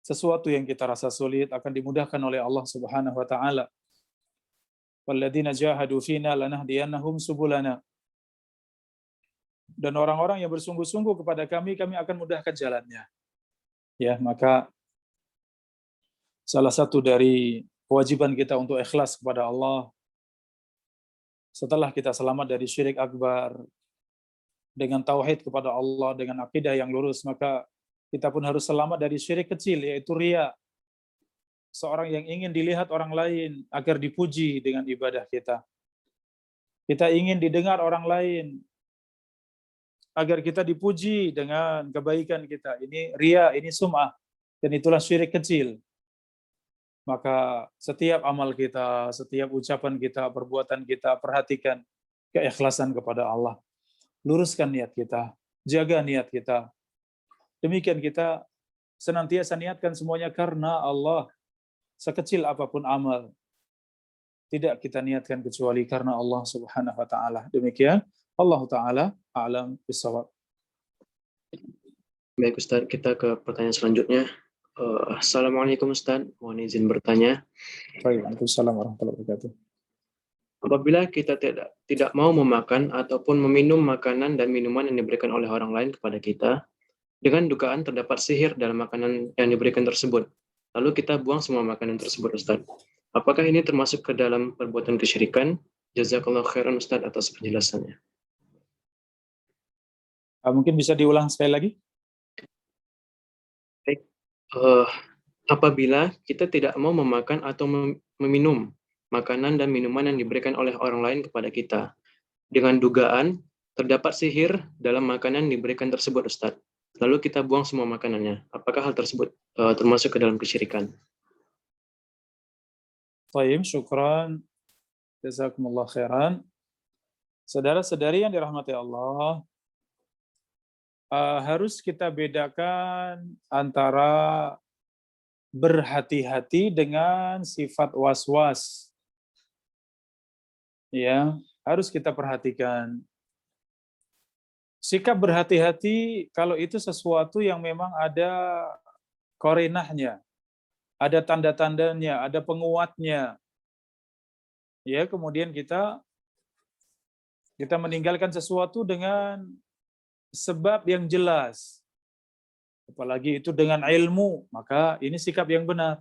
sesuatu yang kita rasa sulit akan dimudahkan oleh Allah Subhanahu wa taala. Walladzina jahadu fina lanahdiyannahum subulana. Dan orang-orang yang bersungguh-sungguh kepada kami akan mudahkan jalannya. Ya, maka salah satu dari kewajiban kita untuk ikhlas kepada Allah setelah kita selamat dari syirik akbar dengan tauhid kepada Allah, dengan akidah yang lurus, maka kita pun harus selamat dari syirik kecil, yaitu riya. Seorang yang ingin dilihat orang lain agar dipuji dengan ibadah kita. Kita ingin didengar orang lain agar kita dipuji dengan kebaikan kita. Ini riya, ini sum'ah, dan itulah syirik kecil. Maka setiap amal kita, setiap ucapan kita, perbuatan kita, perhatikan keikhlasan kepada Allah. Luruskan niat kita, jaga niat kita. Demikian kita senantiasa niatkan semuanya karena Allah. Sekecil apapun amal, tidak kita niatkan kecuali karena Allah Subhanahu wa taala. Demikian, Allah taala a'lam bissawab. Baik Ustaz, kita ke pertanyaan selanjutnya. Assalamualaikum Ustaz, mohon izin bertanya. Waalaikumsalam warahmatullahi wabarakatuh. Apabila kita tidak mau memakan ataupun meminum makanan dan minuman yang diberikan oleh orang lain kepada kita, dengan dugaan terdapat sihir dalam makanan yang diberikan tersebut, lalu kita buang semua makanan tersebut Ustaz. Apakah ini termasuk ke dalam perbuatan kesyirikan? Jazakallahu khairan Ustaz atas penjelasannya. Mungkin bisa diulang sekali lagi? Baik. Apabila kita tidak mau memakan atau meminum makanan dan minuman yang diberikan oleh orang lain kepada kita, dengan dugaan terdapat sihir dalam makanan yang diberikan tersebut Ustaz, lalu kita buang semua makanannya. Apakah hal tersebut termasuk ke dalam kesyirikan? Baik, syukran. Jazakumullah khairan. Saudara-saudari yang dirahmati Allah, harus kita bedakan antara berhati-hati dengan sifat was-was. Ya, harus kita perhatikan. Sikap berhati-hati kalau itu sesuatu yang memang ada korinahnya, ada tanda-tandanya, ada penguatnya. Ya, kemudian kita meninggalkan sesuatu dengan sebab yang jelas. Apalagi itu dengan ilmu, maka ini sikap yang benar.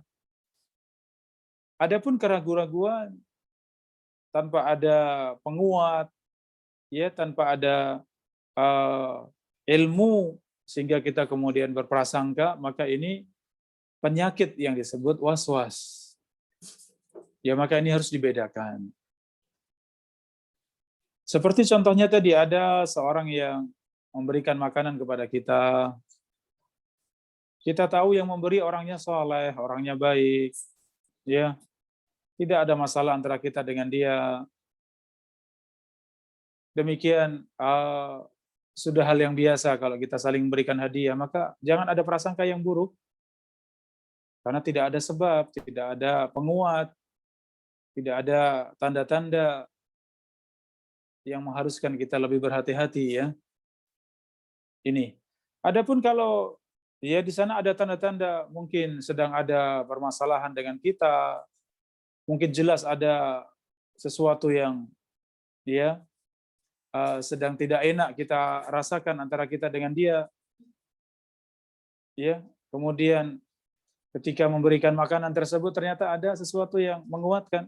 Adapun keraguan-raguan tanpa ada penguat, ya, tanpa ada ilmu sehingga kita kemudian berprasangka, maka ini penyakit yang disebut was-was. Ya, maka ini harus dibedakan. Seperti contohnya tadi, ada seorang yang memberikan makanan kepada kita. Kita tahu yang memberi orangnya soleh, orangnya baik, ya, tidak ada masalah antara kita dengan dia. Demikian sudah hal yang biasa kalau kita saling memberikan hadiah, maka jangan ada prasangka yang buruk. Karena tidak ada sebab, tidak ada penguat, tidak ada tanda-tanda yang mengharuskan kita lebih berhati-hati, ya. Ini. Adapun kalau ya di sana ada tanda-tanda mungkin sedang ada permasalahan dengan kita, mungkin jelas ada sesuatu yang ya sedang tidak enak kita rasakan antara kita dengan dia, ya. Kemudian ketika memberikan makanan tersebut ternyata ada sesuatu yang menguatkan,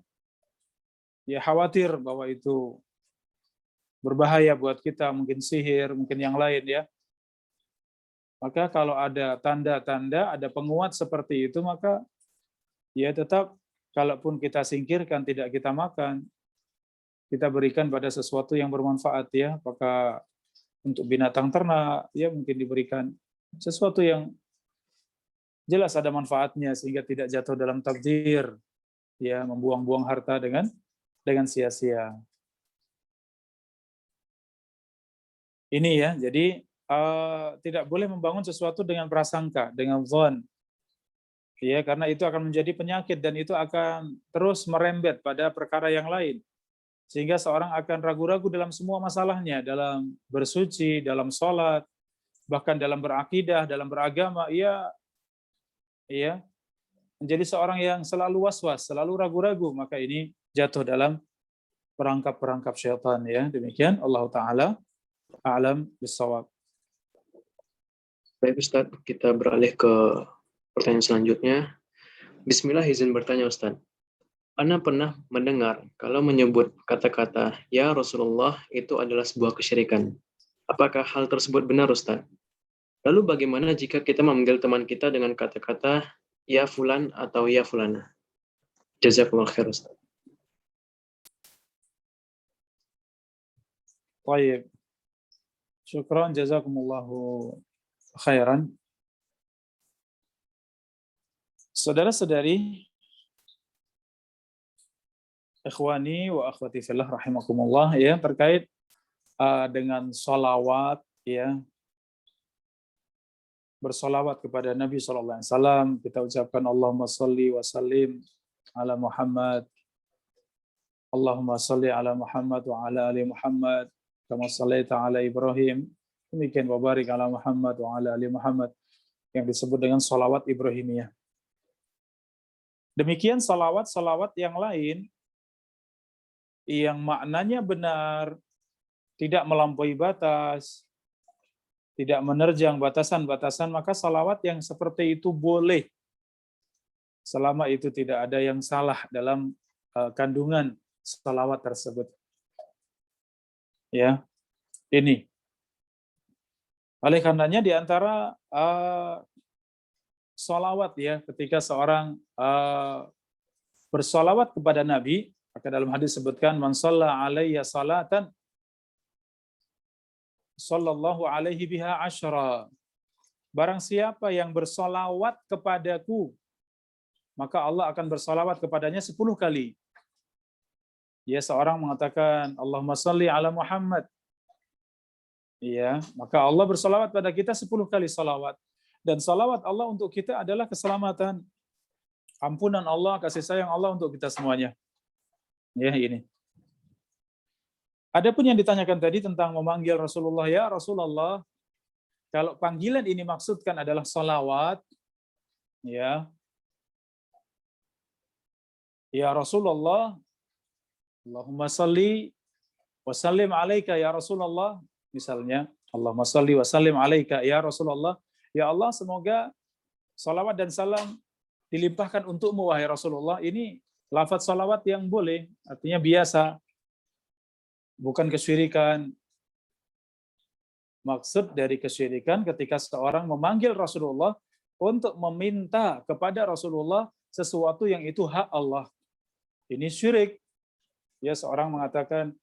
ya, khawatir bahwa itu berbahaya buat kita, mungkin sihir, mungkin yang lain, ya. Maka kalau ada tanda-tanda, ada penguat seperti itu, maka ya tetap, kalaupun kita singkirkan, tidak kita makan, kita berikan pada sesuatu yang bermanfaat, ya. Apakah untuk binatang ternak, ya, mungkin diberikan sesuatu yang jelas ada manfaatnya sehingga tidak jatuh dalam takdir, ya, membuang-buang harta dengan sia-sia. Ini, ya, jadi tidak boleh membangun sesuatu dengan prasangka, dengan zon, ya, karena itu akan menjadi penyakit dan itu akan terus merembet pada perkara yang lain, sehingga seorang akan ragu-ragu dalam semua masalahnya, dalam bersuci, dalam sholat, bahkan dalam berakidah, dalam beragama, ia menjadi seorang yang selalu was-was, selalu ragu-ragu, maka ini jatuh dalam perangkap-perangkap syaitan, ya. Demikian, Allah Ta'ala a'lam bissawab. Baik Ustaz, kita beralih ke pertanyaan selanjutnya. Bismillah, izin bertanya Ustaz. Ana pernah mendengar kalau menyebut kata-kata ya Rasulullah itu adalah sebuah kesyirikan. Apakah hal tersebut benar Ustaz? Lalu bagaimana jika kita memanggil teman kita dengan kata-kata ya fulan atau ya fulana? Jazakallahu khair Ustaz. Baik. Syukran, jazakumullahu khairan. Saudara-saudari, ikhwani wa akhwati fillah rahimakumullah, ya, terkait dengan sholawat, ya, bersolawat kepada Nabi SAW, kita ucapkan Allahumma salli wa sallim ala Muhammad, Allahumma salli ala Muhammad wa ala ali Muhammad, kama sallaita ala Ibrahim, demikian wa barik ala Muhammad wa ala ali Muhammad, yang disebut dengan sholawat Ibrahimiyah. Demikian salawat-salawat yang lain yang maknanya benar, tidak melampaui batas, tidak menerjang batasan-batasan, maka salawat yang seperti itu boleh, selama itu tidak ada yang salah dalam kandungan salawat tersebut. Ya, ini. Oleh karenanya di antara salawat, ya, ketika seorang bersalawat kepada Nabi, maka dalam hadis sebutkan man shalla alayya salatan sallallahu alaihi biha asyra. Barang siapa yang bersolawat kepadaku, maka Allah akan bersolawat kepadanya 10 kali. Ya, seorang mengatakan Allahumma sholli ala Muhammad, ya, maka Allah bersolawat pada kita 10 kali salawat. Dan salawat Allah untuk kita adalah keselamatan. ampunan Allah, kasih sayang Allah untuk kita semuanya. Ya, ini. Adapun yang ditanyakan tadi tentang memanggil Rasulullah, ya Rasulullah, kalau panggilan ini maksudkan adalah salawat, ya, ya Rasulullah, Allahumma salli wa sallim alaika ya Rasulullah, misalnya, Allahumma salli wa sallim alaika ya Rasulullah, ya Allah semoga salawat dan salam dilimpahkan untukmu wahai Rasulullah. Ini lafaz salawat yang boleh, artinya biasa, bukan kesyirikan. Maksud dari kesyirikan ketika seorang memanggil Rasulullah untuk meminta kepada Rasulullah sesuatu yang itu hak Allah. Ini syirik. Ya, seorang mengatakan,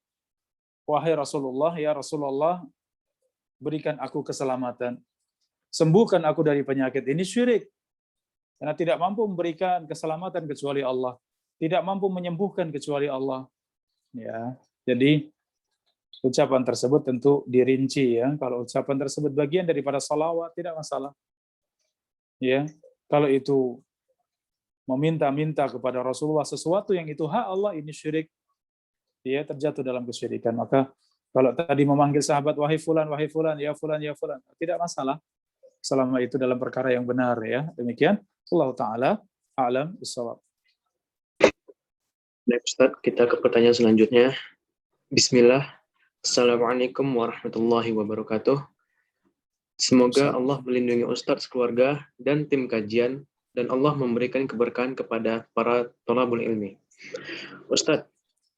wahai Rasulullah, ya Rasulullah, berikan aku keselamatan. Sembuhkan aku dari penyakit. Ini syirik. Karena tidak mampu memberikan keselamatan kecuali Allah. Tidak mampu menyembuhkan kecuali Allah. Ya, jadi ucapan tersebut tentu dirinci ya. Kalau ucapan tersebut bagian daripada salawat tidak masalah. Ya, kalau itu meminta-minta kepada Rasulullah sesuatu yang itu hak Allah, ini syirik. Ya, terjatuh dalam kesyirikan. Maka kalau tadi memanggil sahabat wahai fulan, ya fulan, ya fulan, tidak masalah selama itu dalam perkara yang benar ya. Demikian Allah taala a'lam bissawab. Baik Ustaz, kita ke pertanyaan selanjutnya. Bismillah. Assalamualaikum warahmatullahi wabarakatuh. Semoga Allah melindungi Ustadz, keluarga, dan tim kajian, dan Allah memberikan keberkahan kepada para thalabul ilmi. Ustadz,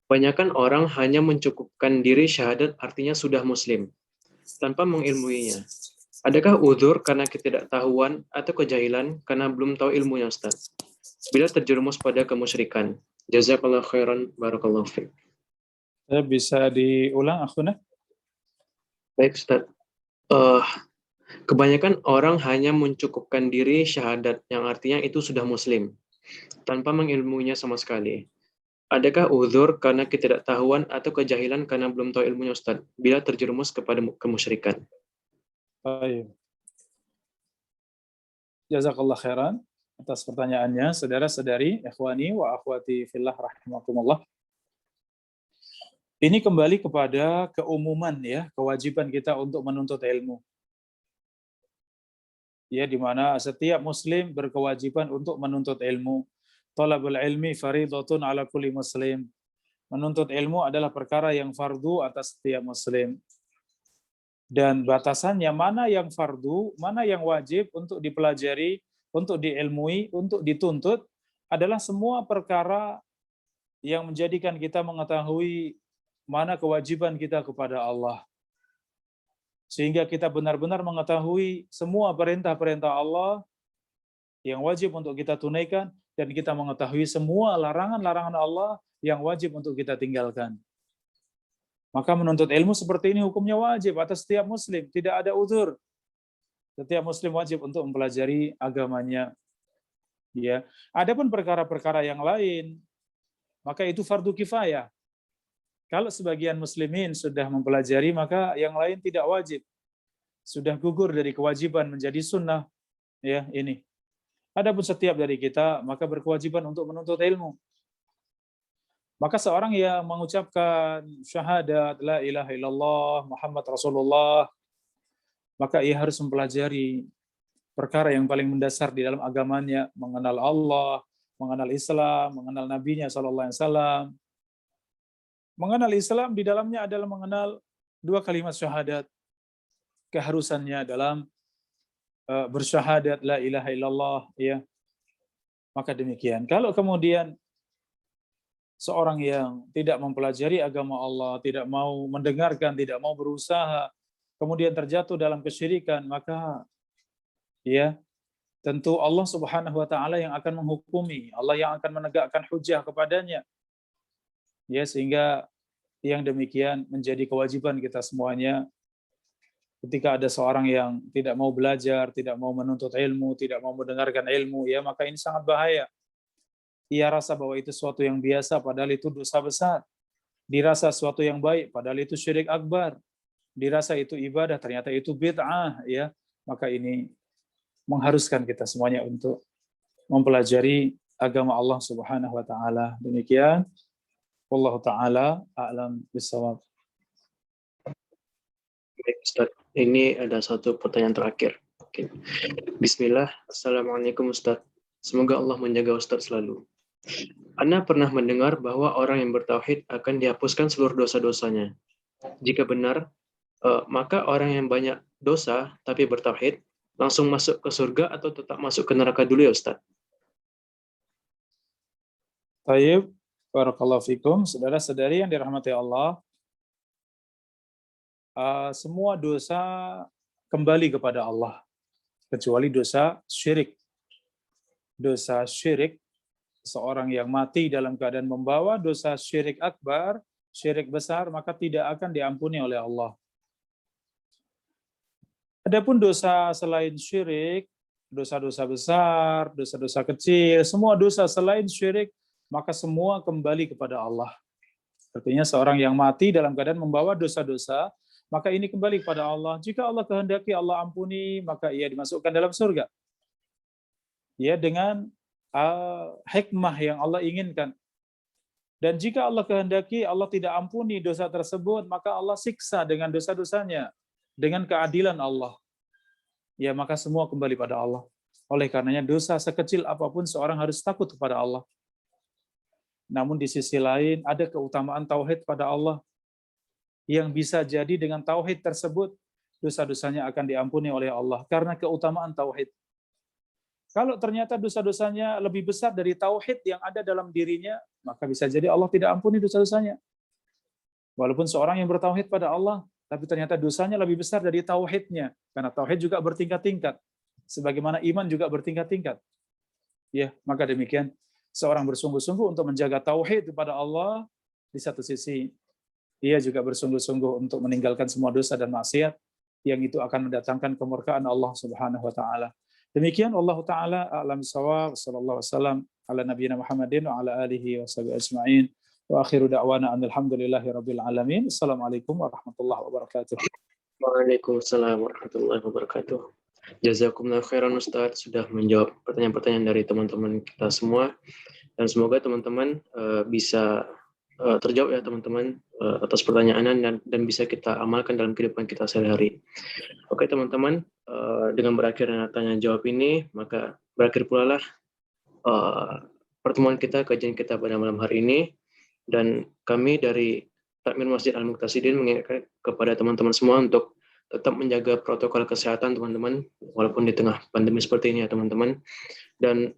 kebanyakan orang hanya mencukupkan diri syahadat artinya sudah muslim, tanpa mengilmuinya. Adakah uzur karena ketidaktahuan atau kejahilan karena belum tahu ilmunya Ustadz? Bila terjerumus pada kemusyrikan. Jazakallah khairan, barakallahu fiik. Bisa diulang akhuna? Baik Ustaz. Kebanyakan orang hanya mencukupkan diri syahadat, yang artinya itu sudah muslim, tanpa mengilmuinya sama sekali. Adakah uzur karena ketidaktahuan atau kejahilan karena belum tahu ilmunya Ustaz, bila terjerumus kepada kemusyrikan? Baik. Jazakallah khairan atas pertanyaannya, saudara-saudari, ikhwani wa akhwati fillah rahimakumullah. Ini kembali kepada keumuman ya, kewajiban kita untuk menuntut ilmu. Ya, di mana setiap muslim berkewajiban untuk menuntut ilmu. Talabul ilmi fardhatun ala kulli muslim. Menuntut ilmu adalah perkara yang fardu atas setiap muslim. Dan batasannya mana yang fardu, mana yang wajib untuk dipelajari, untuk diilmui, untuk dituntut adalah semua perkara yang menjadikan kita mengetahui mana kewajiban kita kepada Allah. Sehingga kita benar-benar mengetahui semua perintah-perintah Allah yang wajib untuk kita tunaikan, dan kita mengetahui semua larangan-larangan Allah yang wajib untuk kita tinggalkan. Maka menuntut ilmu seperti ini hukumnya wajib atas setiap muslim, tidak ada uzur. Setiap muslim wajib untuk mempelajari agamanya. Ya. Adapun perkara-perkara yang lain, maka itu fardu kifayah. Kalau sebagian muslimin sudah mempelajari, maka yang lain tidak wajib. Sudah gugur dari kewajiban menjadi sunnah. Ya, ini. Adapun setiap dari kita, maka berkewajiban untuk menuntut ilmu. Maka seorang yang mengucapkan syahadat, la ilaha illallah, Muhammad Rasulullah, maka ia harus mempelajari perkara yang paling mendasar di dalam agamanya, mengenal Allah, mengenal Islam, mengenal Nabi-Nya SAW. Mengenal Islam di dalamnya adalah mengenal dua kalimat syahadat. Keharusannya dalam bersyahadat la ilaha illallah, ya. Maka demikian. Kalau kemudian seorang yang tidak mempelajari agama Allah, tidak mau mendengarkan, tidak mau berusaha, kemudian terjatuh dalam kesyirikan, maka ya tentu Allah Subhanahu wa taala yang akan menghukumi, Allah yang akan menegakkan hujjah kepadanya. Ya, sehingga yang demikian menjadi kewajiban kita semuanya. Ketika ada seorang yang tidak mau belajar, tidak mau menuntut ilmu, tidak mau mendengarkan ilmu, ya maka ini sangat bahaya. Ia rasa bahwa itu sesuatu yang biasa, padahal itu dosa besar. Dirasa sesuatu yang baik, padahal itu syirik akbar. Dirasa itu ibadah, ternyata itu bid'ah, ya. Maka ini mengharuskan kita semuanya untuk mempelajari agama Allah Subhanahu wa taala. Demikian, wallahu taala a'lam bishawab. Baik, Ustaz. Ini ada satu pertanyaan terakhir. Oke. Bismillah. Assalamualaikum Ustaz. Semoga Allah menjaga Ustaz selalu. Ana pernah mendengar bahwa orang yang bertauhid akan dihapuskan seluruh dosa-dosanya. Jika benar, maka orang yang banyak dosa tapi bertauhid langsung masuk ke surga atau tetap masuk ke neraka dulu ya Ustaz? Tayyib, barakallahu fikum, saudara-saudari yang dirahmati Allah. Semua dosa kembali kepada Allah, kecuali dosa syirik. Dosa syirik, seorang yang mati dalam keadaan membawa dosa syirik akbar, syirik besar, maka tidak akan diampuni oleh Allah. Adapun dosa selain syirik, dosa-dosa besar, dosa-dosa kecil, semua dosa selain syirik, maka semua kembali kepada Allah. Artinya seorang yang mati dalam keadaan membawa dosa-dosa, maka ini kembali kepada Allah. Jika Allah kehendaki Allah ampuni, maka ia dimasukkan dalam surga. Ya, dengan hikmah yang Allah inginkan. Dan jika Allah kehendaki Allah tidak ampuni dosa tersebut, maka Allah siksa dengan dosa-dosanya, dengan keadilan Allah. Ya, maka semua kembali pada Allah. Oleh karenanya dosa sekecil apapun seorang harus takut kepada Allah. Namun di sisi lain ada keutamaan tauhid pada Allah, yang bisa jadi dengan tauhid tersebut dosa-dosanya akan diampuni oleh Allah karena keutamaan tauhid. Kalau ternyata dosa-dosanya lebih besar dari tauhid yang ada dalam dirinya, maka bisa jadi Allah tidak ampuni dosa-dosanya. Walaupun seorang yang bertauhid pada Allah, tapi ternyata dosanya lebih besar dari tauhidnya, karena tauhid juga bertingkat-tingkat, sebagaimana iman juga bertingkat-tingkat. Ya, maka demikian seorang bersungguh-sungguh untuk menjaga tauhid kepada Allah, di satu sisi dia juga bersungguh-sungguh untuk meninggalkan semua dosa dan maksiat yang itu akan mendatangkan kemurkaan Allah Subhanahu wa taala. Demikian Allah taala a'lam bissawab. Sallallahu wasallam ala nabiyina Muhammadin wa ala alihi washabihi ajma'in. Wa akhiru da'wana alhamdulillahi rabbil alamin. Assalamualaikum warahmatullahi wabarakatuh. Waalaikumsalam warahmatullahi wabarakatuh. Jazakumullah khairan Ustaz sudah menjawab pertanyaan-pertanyaan dari teman-teman kita semua, dan semoga teman-teman bisa terjawab ya teman-teman atas pertanyaan dan bisa kita amalkan dalam kehidupan kita sehari-hari. Oke teman-teman, dengan berakhirnya tanya jawab ini, maka berakhir pula lah pertemuan kita, kajian kita pada malam hari ini, dan kami dari Takmir Masjid Al-Muqtasidin mengingatkan kepada teman-teman semua untuk tetap menjaga protokol kesehatan teman-teman, walaupun di tengah pandemi seperti ini ya teman-teman. Dan